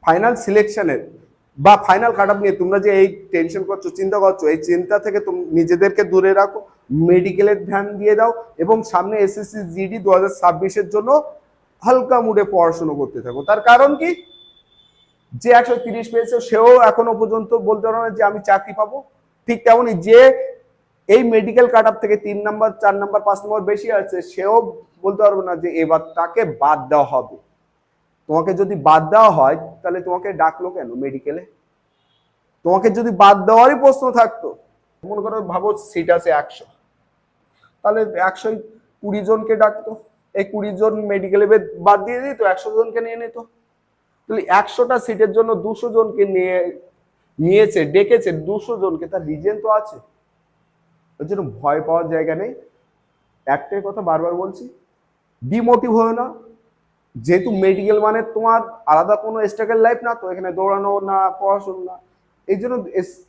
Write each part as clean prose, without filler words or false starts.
Final সিলেকশনের বা final cut off নিয়ে তোমরা যে এই টেনশন করছো, চিন্তা করছো, এই চিন্তা থেকে তুমি নিজেদেরকে দূরে রাখো, মেডিকেলের ধ্যান দিয়ে দাও এবং সামনে এসএসসি জিডি 2026-এর জন্য হালকা মুডে পড়াশোনা করতে থাকো। তার কারণ কি, যে 130 পেয়েছে সেও এখনো পর্যন্ত বলতে পারো না যে আমি চাকরি পাবো। ঠিক তেমনই যে এই মেডিকেল কাট অফ থেকে 3 নাম্বার 4 নাম্বার 5 নাম্বার বেশি আছে সেও বলতে পারবো না যে এবার তাকে বাদ দেওয়া হবে। তোমাকে যদি বাদ দেওয়া হয় তাহলে তোমাকে ডাকলো কেন মেডিকেলে? তোমাকে যদি বাদ দেওয়ারই প্রশ্ন থাকতো, মনে করো ভাবো সিট আছে 100, তাহলে 120 জনকে ডাকতো, এই 20 জন মেডিকেলে বাদ দিয়ে দিত, 100 জনকে নিয়ে নিত। তাহলে 100টা সিটের জন্য 200 জনকে নিয়েছে, ডেকেছে 200 জনকে, তার রিজন তো আছে। ওর জন্য ভয় পাওয়ার জায়গা নেই। একটাই কথা বারবার বলছি, ডিমোটিভ হও না। যেহেতু মেডিকেল মানে তোমার আলাদা কোনো স্ট্রাগল লাইফ না, তো এখানে দৌড়ানো না, পড়াশোনা না। এই জন্য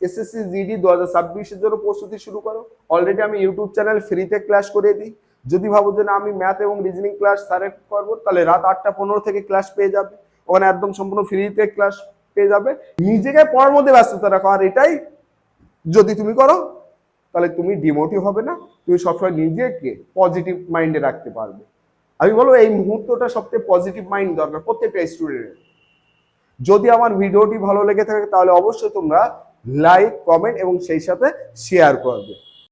এসএসসি জিডি 2026-এর জন্য প্রস্তুতি শুরু করো। অলরেডি আমি ইউটিউব চ্যানেল ফ্রিতে ক্লাস করে দিই। যদি ভাবো যে না আমি ম্যাথ এবং রিজনিং ক্লাস স্যারে করবো, তাহলে রাত 8টা 15 থেকে ক্লাস পেয়ে যাবে। ওখানে একদম সম্পূর্ণ ফ্রিতে ক্লাস পেয়ে যাবে। নিজেকে পড়ার মধ্যে ব্যস্ততা রাখো, আর এটাই যদি তুমি করো তাহলে তুমি ডিমোটিভ হবে না, তুমি সবসময় নিজেকে পজিটিভ মাইন্ডে রাখতে পারবে। আমি বলবো এই মুহূর্তটা সবথেকে পজিটিভ মাইন্ড দরকার প্রত্যেকটা স্টুডেন্টের। যদি আমার ভিডিওটি ভালো লেগে থাকে তাহলে অবশ্যই তোমরা লাইক, কমেন্ট এবং সেই সাথে শেয়ার করবে।